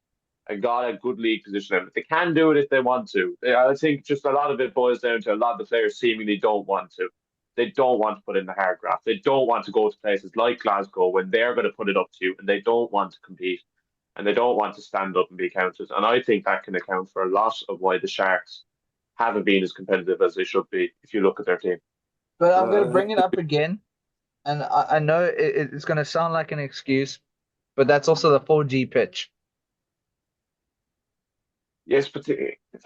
and got a good league position. They can do it if they want to. I think just a lot of it boils down to a lot of the players seemingly don't want to. They don't want to put in the hard graft. They don't want to go to places like Glasgow when they're going to put it up to you, and they don't want to compete, and they don't want to stand up and be counted. And I think that can account for a lot of why the Sharks haven't been as competitive as they should be if you look at their team. But I'm going to Uh, bring it up again. And I know it's going to sound like an excuse, but that's also the 4G pitch. Yes, but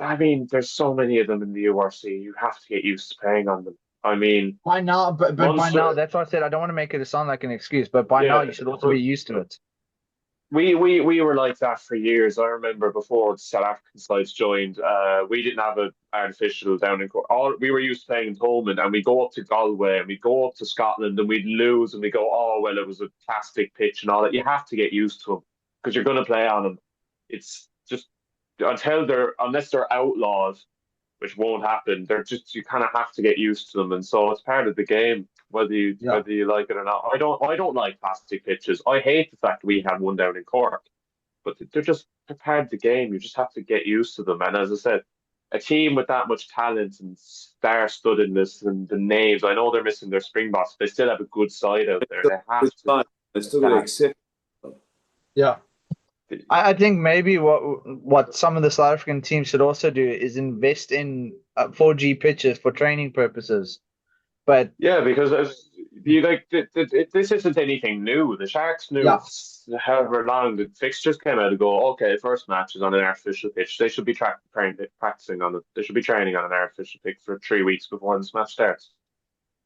I mean, there's so many of them in the URC. You have to get used to playing on them. I mean, By now, but by now, Munster, that's why I said I don't want to make it sound like an excuse, but by now yeah, you should also but be used to it. we were like that for years. I remember before the South African sides joined, we didn't have an artificial down in Cork. All we were used to playing in Thomond, and we go up to Galway and we go up to Scotland and we'd lose and we go, oh well, it was a plastic pitch and all that. You have to get used to them because you're going to play on them. It's just unless they're outlawed, which won't happen. They're just you kind of have to get used to them, and so it's part of the game, Yeah. whether you like it or not. I don't like plastic pitches. I hate the fact we have one down in Cork, but they're part of the game. You just have to get used to them. And as I said, a team with that much talent and star-studdedness and the names, I know they're missing their Springboks. They still have a good side out there. They have it's fine. They're still going to accept. Yeah. to. I think maybe what some of the South African teams should also do is invest in 4G pitches for training purposes. But Yeah, because as you like, this isn't anything new. The Sharks knew yeah, however long the fixtures came out to go. Okay, first match is on an artificial pitch. They should be practicing on it. They should be training on an artificial pitch for 3 weeks before this match starts.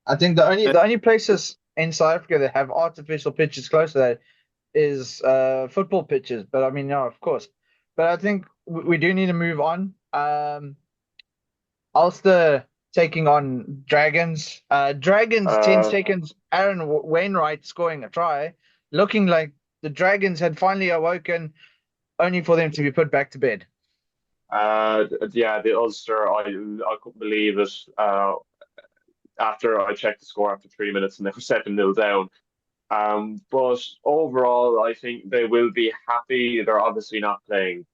I think the only places in South Africa that have artificial pitches close to that is football pitches. But I mean, no, of course. But I think we do need to move on. Ulster taking on Dragons. Dragons 10 Uh, seconds. Aaron Wainwright scoring a try, looking like the Dragons had finally awoken, only for them to be put back to bed. yeah, the Ulster, I couldn't believe it. After I checked the score after 3 minutes and they were 7-0 down. But overall, I think they will be happy. They're obviously not playing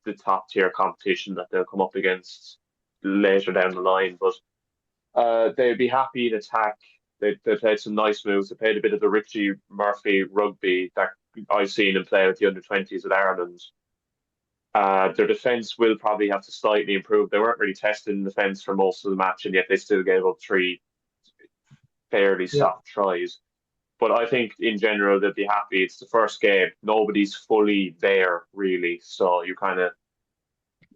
the top tier competition that they'll come up against later down the line, but they'd be happy in attack. They played some nice moves. They played a bit of the Richie Murphy rugby that I've seen him play with the under 20s at Ireland. Their defence will probably have to slightly improve. They weren't really tested in defence for most of the match, and yet they still gave up three fairly Yeah. soft tries. But I think in general they'll be happy. It's the first game. Nobody's fully there really. So you kind of,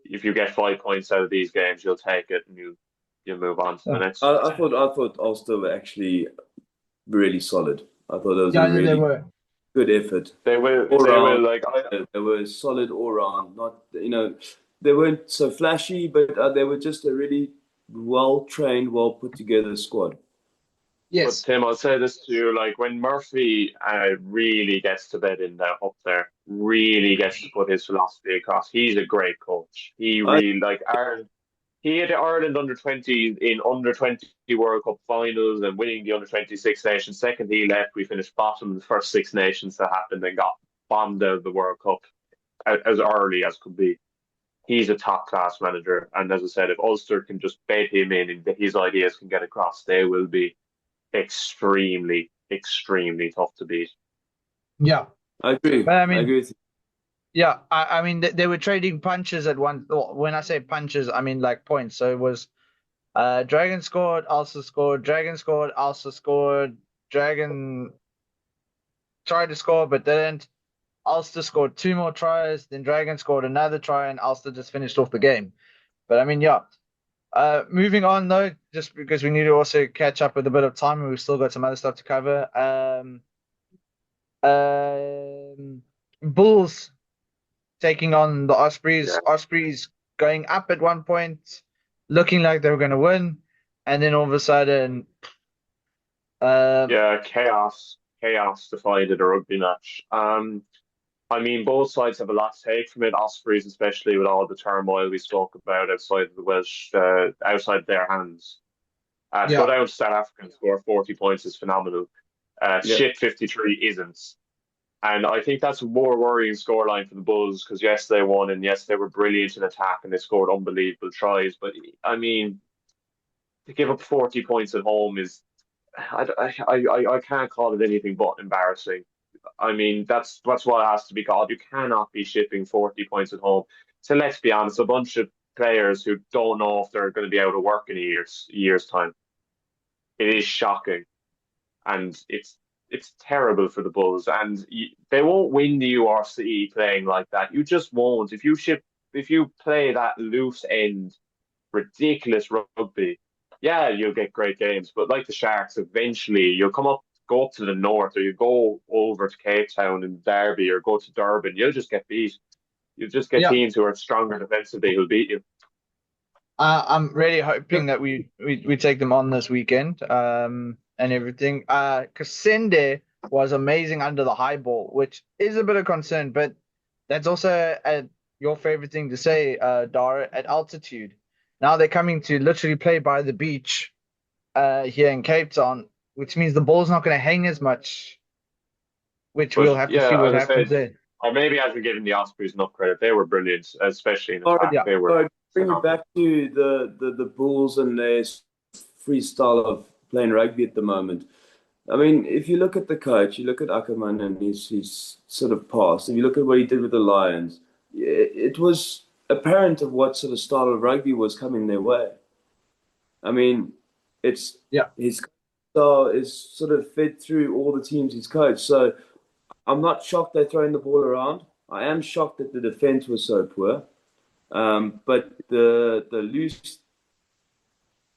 if you get 5 points out of these games, you'll take it and you move on to the Yeah, next. I thought Ulster were actually really solid. I thought it was a yeah, they really were. good effort They will. all They will. round. Like They were solid all round. Not they weren't so flashy, but they were just a really well trained, well put together squad. But Yes. Tim, I'll say this to you: like when Murphy really gets to bed in there up there, really gets to put his philosophy across. He's a great coach. He I really like Ireland. He had Ireland under 20 in under 20 World Cup finals and winning the under 20 Six Nations. Second he left, we finished bottom of the first Six Nations that happened and got bombed out of the World Cup as early as could be. He's a top class manager, and as I said, if Ulster can just bed him in and his ideas can get across, they will be extremely, extremely tough to beat. Yeah. agree. But I I mean, agree with you. yeah, I mean, they were trading punches at one. When I say punches, I mean like points. So it was Dragon scored, Ulster scored, Dragon scored, Ulster scored, Dragon tried to score but didn't. Ulster scored two more tries, then Dragon scored another try, and Ulster just finished off the game. But I mean, yeah. Moving on though, just because we need to also catch up with a bit of time, and we've still got some other stuff to cover. Bulls taking on the Ospreys. Yeah, Ospreys going up at one point, looking like they were going to win, and then all of a sudden, um, yeah, chaos defined a rugby match. I mean, both sides have a lot to take from it. Ospreys, especially with all the turmoil we spoke about outside of the Welsh, outside their hands. To go yeah, down to South Africa and score 40 points is phenomenal. Yeah, Shit 53 isn't. And I think that's a more worrying scoreline for the Bulls because, yes, they won and, yes, they were brilliant in attack and they scored unbelievable tries. But, I mean, to give up 40 points at home is, I can't call it anything but embarrassing. I mean, that's what it has to be called. You cannot be shipping 40 points at home. So let's be honest, a bunch of players who don't know if they're going to be out of work in a year's time. It is shocking, and it's terrible for the Bulls. And they won't win the URC playing like that. You just won't. If you play that loose end, ridiculous rugby, yeah, you'll get great games. But like the Sharks, eventually you'll go up to the north, or you go over to Cape Town and Derby, or go to Durban. You'll just get beat. You'll just get yeah. teams who are stronger defensively who'll beat you. I'm really hoping that we take them on this weekend, and everything. Kasende was amazing under the high ball, which is a bit of concern, but that's also your favorite thing to say, Dara, at altitude. Now they're coming to literally play by the beach, here in Cape Town, which means the ball's not going to hang as much, which But we'll have to see yeah, what as I happens said, there. I maybe hasn't given the Ospreys enough credit. They were brilliant, especially in all right. attack. Yeah, They All were right. Bring it phenomenal. back to the Bulls and their freestyle of playing rugby at the moment. I mean, if you look at the coach, you look at Ackerman and his sort of past, and you look at what he did with the Lions, it was apparent of what sort of style of rugby was coming their way. I mean, it's yeah, his style is sort of fed through all the teams he's coached. So I'm not shocked they're throwing the ball around. I am shocked that the defense was so poor. But the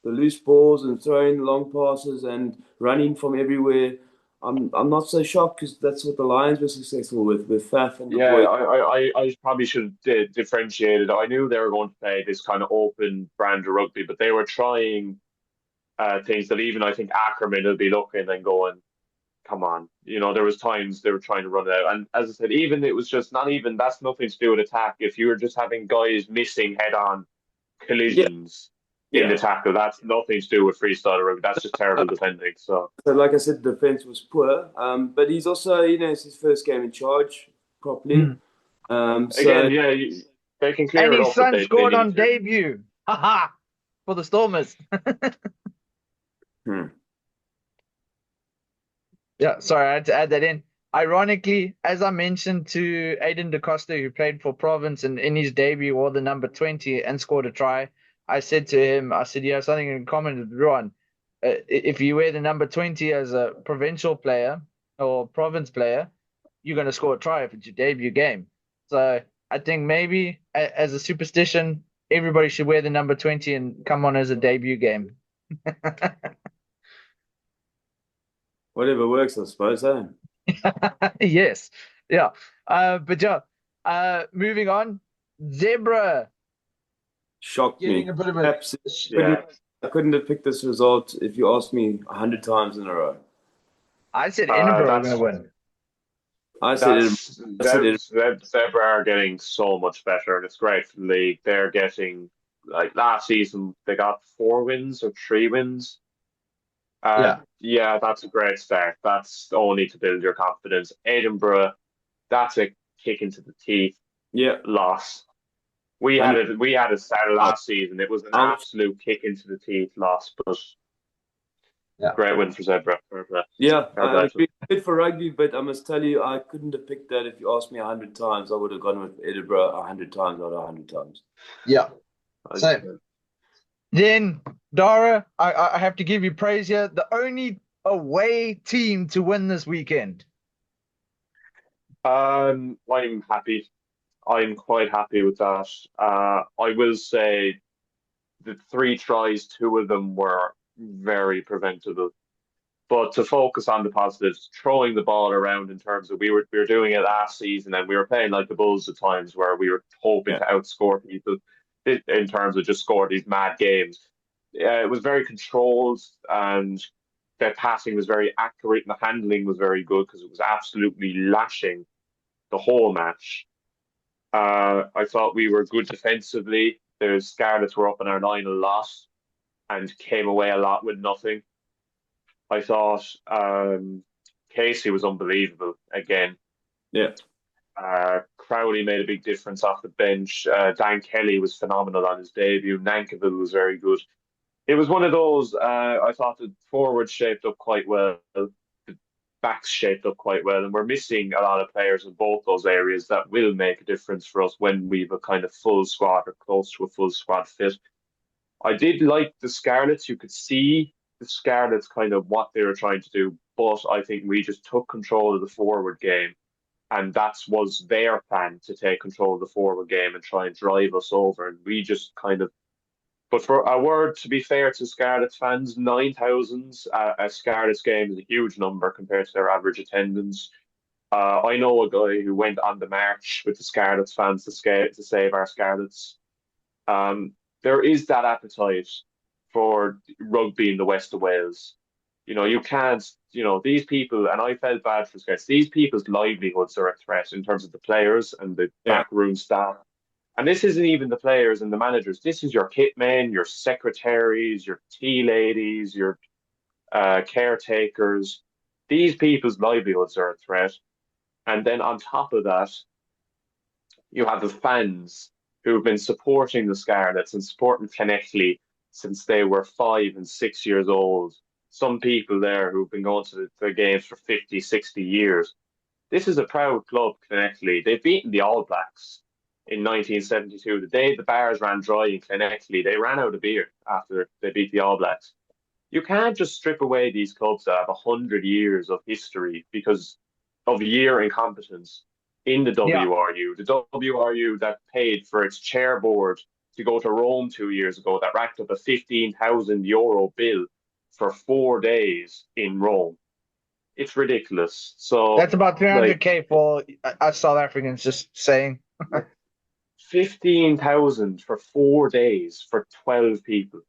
loose balls and throwing long passes and running from everywhere, I'm not so shocked because that's what the Lions were successful with Faf and the Yeah, boys. I probably should have differentiated. I knew they were going to play this kind of open brand of rugby, but they were trying things that even I think Ackerman will be looking and going, come on. There was times they were trying to run it out. And as I said, even it was just not even, that's nothing to do with attack. If you were just having guys missing head-on Yeah, collisions in the yeah. tackle, that's nothing to do with freestyle rugby. That's just terrible defending. So Like I said, the defense was poor. But he's also, it's his first game in charge properly. Mm. So again, yeah, they can And clear it his up if son they scored need on to. debut. Haha. For the Stormers. hmm. Yeah, sorry, I had to add that in. Ironically, as I mentioned to Aiden DaCosta, who played for Province and in his debut wore the number 20 and scored a try, I said to him, I said, you have something in common with Ron. If you wear the number 20 as a provincial player or province player, you're going to score a try if it's your debut game. So I think maybe as a superstition, everybody should wear the number 20 and come on as a debut game. Whatever works, I suppose, eh? Yes. Yeah. But yeah, moving on. Zebra Shocked getting me. a bit of a Absolutely. Yeah. I couldn't have picked this result if you asked me 100 times in a row. I said Uh, Edinburgh were going to that's win. I said it. that's I said it. Zebra are getting so much better, and it's great for the league. They're getting, like, last season they got 4 wins or 3 wins. Yeah. Yeah, that's a great start. That's only to build your confidence. Edinburgh, that's a kick into the teeth Yeah. loss. We had a start I, last season. It was an I was, absolute kick into the teeth loss, but Yeah. great win for Zebra. Fair play. yeah, Fair I play to them. agree. Good for rugby, but I must tell you, I couldn't have picked that if you asked me 100 times. I would have gone with Edinburgh 100 times, not 100 times. Yeah. I- So then, Dara, I have to give you praise here. The only away team to win this weekend. I'm happy. I'm quite happy with that. I will say the 3 tries, 2 of them were very preventable. But to focus on the positives, throwing the ball around in terms of we were doing it last season and we were playing like the Bulls at times where we were hoping Yeah. to outscore people in terms of just score these mad games. It was very controlled and their passing was very accurate and the handling was very good because it was absolutely lashing the whole match. I thought we were good defensively. The Scarlets were up in our line a lot and came away a lot with nothing. I thought Casey was unbelievable again. Yeah. Crowley made a big difference off the bench. Dan Kelly was phenomenal on his debut. Nankerville was very good. It was one of those. I thought the forwards shaped up quite well. The backs shaped up quite well, and we're missing a lot of players in both those areas that will make a difference for us when we've a kind of full squad or close to a full squad fit. I did like the Scarlets. You could see the Scarlets kind of what they were trying to do, but I think we just took control of the forward game, and that was their plan to take control of the forward game and try and drive us over. And we just kind of. But for a word, to be fair to Scarlets fans, 9,000 a Scarlets game is a huge number compared to their average attendance. I know a guy who went on the march with the Scarlets fans to save our Scarlets. Um, there is that appetite for rugby in the West of Wales. You can't, these people, and I felt bad for Scots, these people's livelihoods are a threat in terms of the players and the Yeah. backroom staff. And this isn't even the players and the managers. This is your kit men, your secretaries, your tea ladies, your caretakers. These people's livelihoods are a threat. And then on top of that, you have the fans who have been supporting the Scarlets and supporting Connectly since they were 5 and 6 years old. Some people there who've been going to the games for 50, 60 years. This is a proud club, Connectly. They've beaten the All Blacks in 1972. The day the bars ran dry in Connectly, they ran out of beer after they beat the All Blacks. You can't just strip away these clubs that have 100 years of history because of year incompetence in the Yeah. WRU. The WRU that paid for its chair board to go to Rome 2 years ago, that racked up a €15,000 bill for 4 days in Rome. It's ridiculous. So, That's about like, 300K for us South Africans, just saying. 15,000 for 4 days for 12 people.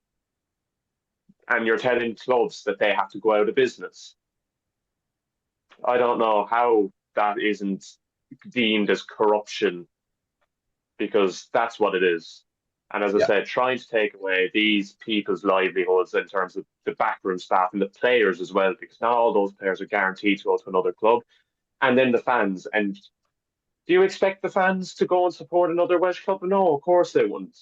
and you're telling clubs that they have to go out of business. I don't know how that isn't deemed as corruption, because that's what it is. And as I said, trying to take away these people's livelihoods in terms of the backroom staff and the players as well, because not all those players are guaranteed to go to another club. And then the fans. And do you expect the fans to go and support another Welsh club? No, of course they wouldn't.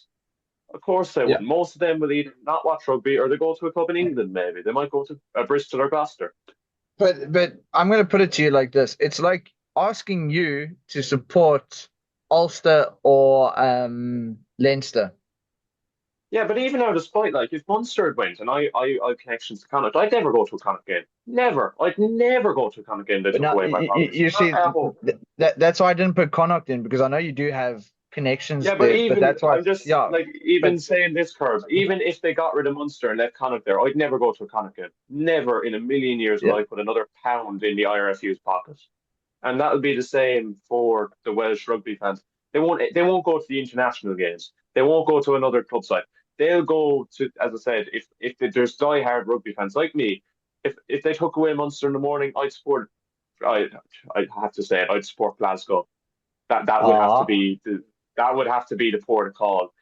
Of course they wouldn't. Most of them will either not watch rugby or they go to a club in England, maybe. They might go to Bristol or Gloucester. But I'm going to put it to you like this. It's like asking you to support Ulster or Leinster. Yeah, but even out of spite, like if Munster had went and I have connections to Connacht, I'd never go to a Connacht game. Never. I'd never go to a Connacht game they But took now, away by Wallabies. you see, that's why I didn't put Connacht in, because I know you do have connections Yeah, but there. even But that's why, I'm just like even saying this, Curb. Even if they got rid of Munster and left Connacht there, I'd never go to a Connacht game. Never in a million years will I put another pound in the IRFU's pocket. And that would be the same for the Welsh rugby fans. They won't go to the international games. They won't go to another club side. They'll go to, as I said, if there's diehard rugby fans like me, if they took away Munster in the morning, I have to say it, I'd support Glasgow. That would have to be the port of call,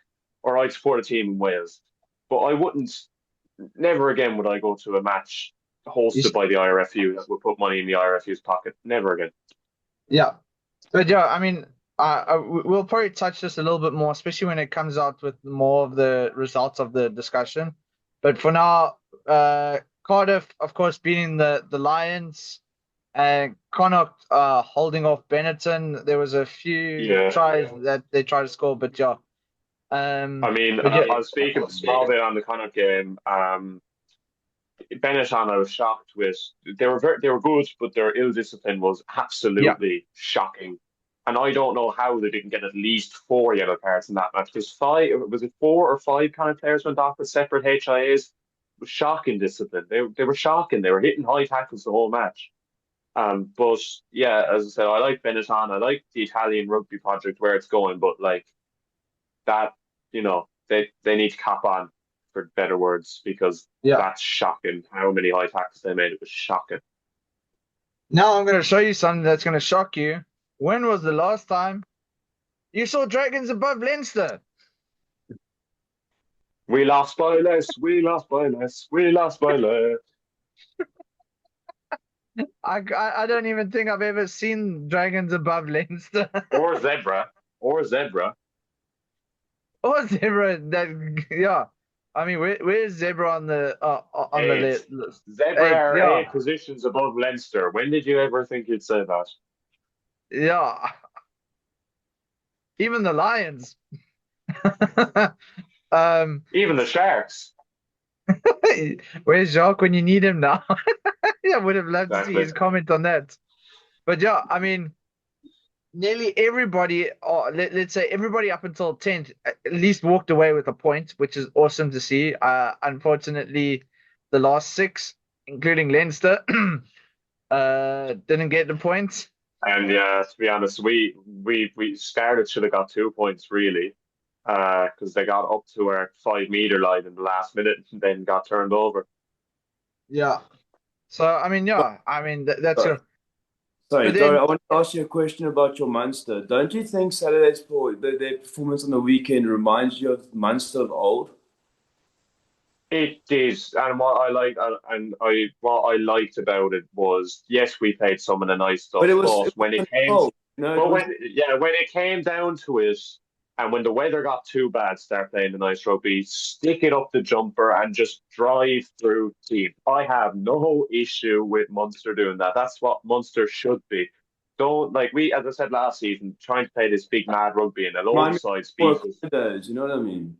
or I'd support a team in Wales. But I wouldn't. Never again would I go to a match hosted by the IRFU that would put money in the IRFU's pocket. Never again. Yeah, but I mean, we'll probably touch this a little bit more, especially when it comes out with more of the results of the discussion. But for now, Cardiff, of course, beating the Lions, and Connacht holding off Benetton. There was a few tries that they tried to score, but I mean, I was speaking a small bit on the Connacht game. Benetton, I was shocked with. They were good, but their ill discipline was absolutely shocking. And I don't know how they didn't get at least 4 yellow cards in that match. Because 4 or 5 kind of players went off with separate HIAs. It was shocking discipline. They were shocking. They were hitting high tackles the whole match. But yeah, as I said, I like Benetton. I like the Italian rugby project where it's going, but like that, they need to cap on, for better words, because that's shocking how many high tackles they made. It was shocking. Now I'm going to show you something that's going to shock you. When was the last time you saw Dragons above Leinster? We lost by less. We lost by less. We lost by less. I don't even think I've ever seen Dragons above Leinster. Or Zebra. Or Zebra. Or Zebra. I mean, where's Zebra on the list? Zebra are 8 positions above Leinster. When did you ever think you'd say that? Yeah. Even the Lions. Even the Sharks. Where's Jacques when you need him now? I would have loved to see his comment on that. But yeah, I mean, nearly everybody, or let's say everybody up until 10th, at least walked away with a point, which is awesome to see. Unfortunately, the last 6, including Leinster, didn't get the points. And yeah, to be honest, we started should have got 2 points really, because they got up to our 5-meter line in the last minute and then got turned over. Yeah. So I mean, that's your. Sorry, Dora, I want to ask you a question about your Munster. Don't you think Saturday's their performance on the weekend reminds you of Munster of old? It did, and what I liked about it was, yes, we played some of the nice stuff, but when it came down to it, and when the weather got too bad, start playing the nice rugby, stick it up the jumper and just drive through team. I have no issue with Munster doing that. That's what Munster should be. Don't, like as I said last season, trying to play this big mad rugby and a load of sides beat us. You know what I mean?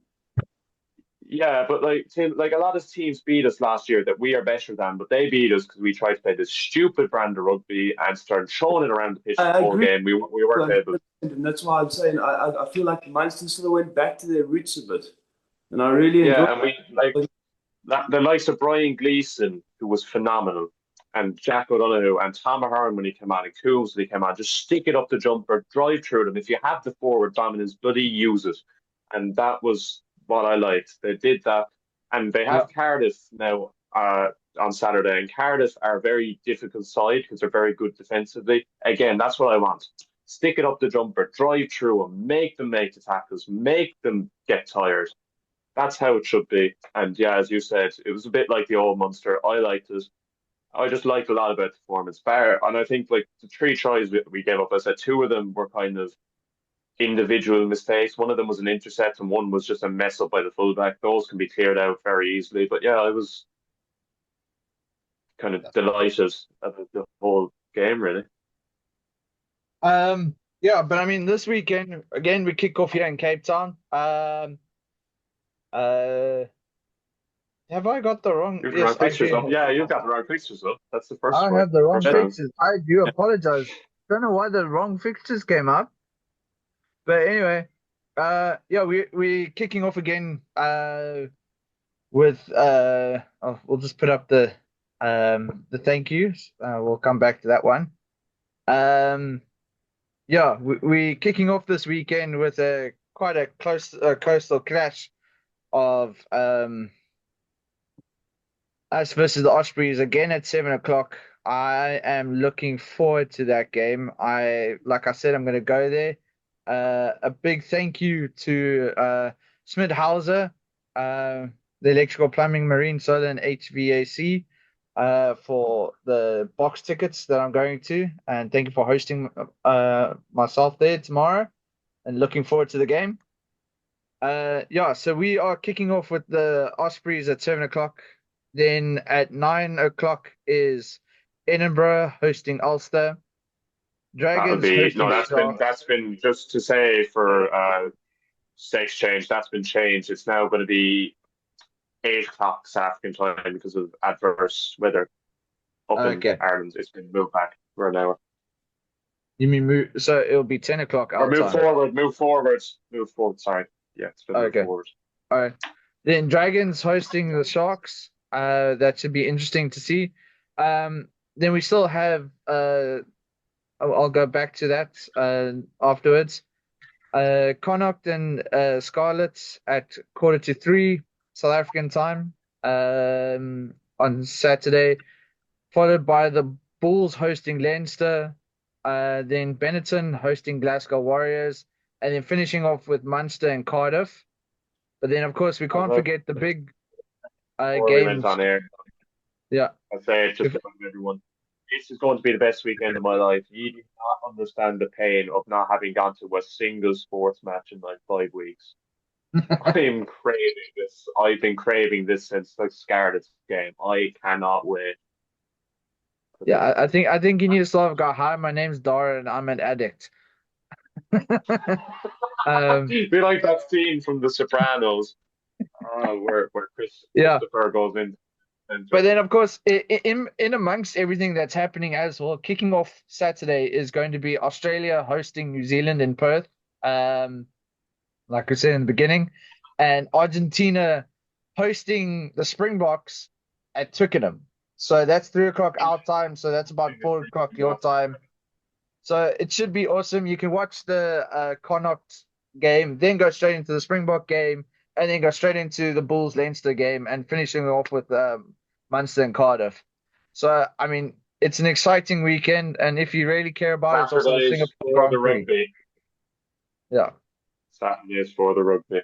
Yeah, but like a lot of teams beat us last year that we are better than, but they beat us because we tried to play this stupid brand of rugby and started showing it around the pitch the whole game. We weren't able. And that's why I'm saying I feel like Munster sort of went back to their roots a bit, and I really enjoyed. And we the likes of Brian Gleeson, who was phenomenal, and Jack O'Donoghue and Tom Ahern when he came on, and Coombs when he came on, just stick it up the jumper, drive through them. If you have the forward dominance, bloody use it, and that was what I liked. They did that. and they Yeah. have Cardiff now on Saturday, and Cardiff are a very difficult side because they're very good defensively. Again, that's what I want. Stick it up the jumper, drive through them, make them make the tackles, make them get tired. That's how it should be. And yeah, as you said, it was a bit like the old Munster. I liked it. I just liked a lot about the performance. And I think like the three tries we gave up, I said two of them were kind of individual mistakes. One of them was an intercept, and one was just a mess up by the fullback. Those can be cleared out very easily. But yeah, I was kind of delighted about the whole game, really. Yeah, but I mean, this weekend again we kick off here in Cape Town. Uh, have I got the wrong? You've got the Yes, wrong I fixtures up. do. Yeah, you've got the wrong fixtures up. That's the first I one. have the wrong First round. fixtures. I do apologize. Don't know why the wrong fixtures came up. But anyway, yeah, we kicking off again. With oh, we'll just put up the thank yous. We'll come back to that one. Yeah, we kicking off this weekend with a quite a close coastal clash of us versus the Ospreys again at 7 o'clock. I am looking forward to that game. Like I said, I'm going to go there. A big thank you to Smith Hauser, the Electrical Plumbing, Marine, Solar, and HVAC, for the box tickets that I'm going to, and thank you for hosting myself there tomorrow. And looking forward to the game. Yeah, so we are kicking off with the Ospreys at 7 o'clock. Then at 9 o'clock is Edinburgh hosting Ulster. That'll Dragons be no. hosting Sharks. That's been just to say for stakes change. That's been changed. It's now going to be 8 o'clock South African time because of adverse weather up in Okay, Ireland. It's been moved back for an hour. you mean move? So it'll be 10 o'clock Or our move time. forward. Move forward. Move forward. Sorry. Yeah, it's been moved Okay, forward. all right. Then Dragons hosting the Sharks. That should be interesting to see. Then we still have I'll go back to that afterwards. Connacht and Scarlets at 2:45 South African time on Saturday, followed by the Bulls hosting Leinster, then Benetton hosting Glasgow Warriors, and then finishing off with Munster and Cardiff. But then, of course, we can't forget the big Before we went games. on air, Yeah, I say it just to everyone. This is going to be the best weekend of my life. You do not understand the pain of not having gone to a single sports match in like 5 weeks. I am craving this. I've been craving this since the Scarlets game. I cannot wait. yeah. I think you need to sort of go, hi, my name's Dara and I'm an addict. Be like that scene from The Sopranos, where Yeah. Christopher goes in and But then, of course, in amongst everything that's happening as well, kicking off Saturday is going to be Australia hosting New Zealand in Perth, like I said in the beginning, and Argentina hosting the Springboks at Twickenham. So that's 3 o'clock our time. So that's about 4 o'clock your time. So it should be awesome. You can watch the Connacht game, then go straight into the Springbok game, and then go straight into the Bulls Leinster game, and finishing off with Munster and Cardiff. So I mean, it's an exciting weekend, and if you really care about it, it's also the Saturdays Singapore for the Grand Prix. rugby. Yeah, Saturdays for the rugby.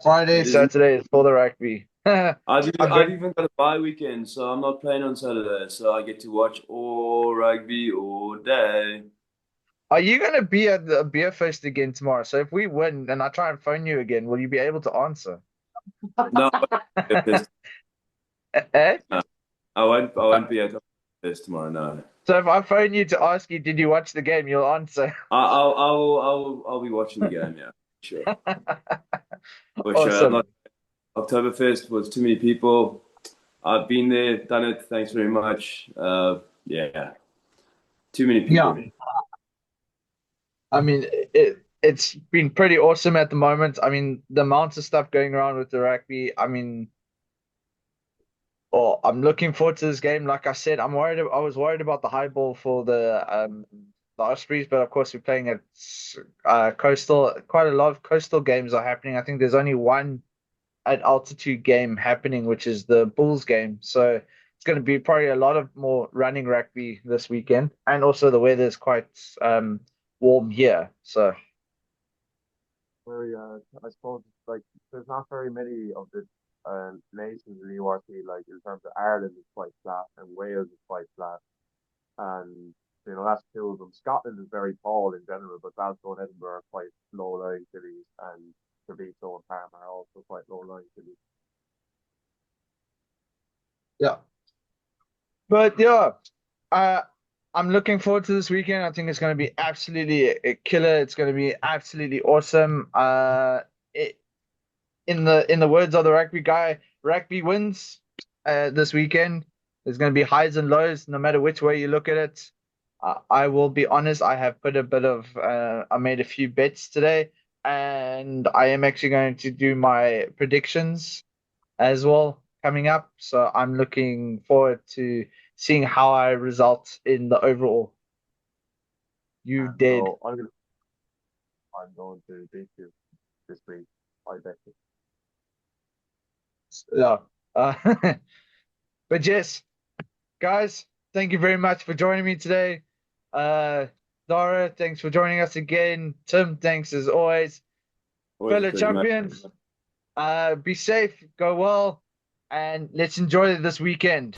Friday, Saturday is for the rugby. I've even got a bye weekend, so I'm not playing on Saturday, so I get to watch all rugby all day. Are you going to be at the beer fest again tomorrow? So if we win and I try and phone you again, will you be able to answer? No, Eh? I won't be at this tomorrow. No, So if I phone you to ask you, did you watch the game? You'll answer. I'll be watching the game. Yeah, sure, for sure. Awesome. Oktoberfest was too many people. I've been there, done it. Thanks very much. Yeah, too many people. Yeah. I mean, it's been pretty awesome at the moment. I mean, the amount of stuff going around with the rugby. I mean, I'm looking forward to this game. Like I said, I was worried about the high ball for the Ospreys, but of course we're playing at coastal. Quite a lot of coastal games are happening. I think there's only one at altitude game happening, which is the Bulls game. So it's going to be probably a lot of more running rugby this weekend, and also the weather is quite warm here. So Very, I suppose like there's not very many of the nations in the URC. Like in terms of Ireland is quite flat and Wales is quite flat, and that's two of them. Scotland is very tall in general, but Glasgow and Edinburgh are quite low lying cities, and Treviso and Parma are also quite low lying cities. yeah, but yeah, uh, I'm looking forward to this weekend. I think it's going to be absolutely a killer. It's going to be absolutely awesome. It, in the words of the rugby guy, rugby wins this weekend. There's going to be highs and lows, no matter which way you look at it. I will be honest. I have put a bit of. I made a few bets today, and I am actually going to do my predictions as well coming up. So I'm looking forward to seeing how I result in the overall. You And did. so I'm going to beat you this week. I bet you. Yeah. But yes, guys, thank you very much for joining me today. Dara, thanks for joining us again. Tim, thanks as always. Always a Fellow pleasure, mate. champions, be safe, go well, and let's enjoy this weekend.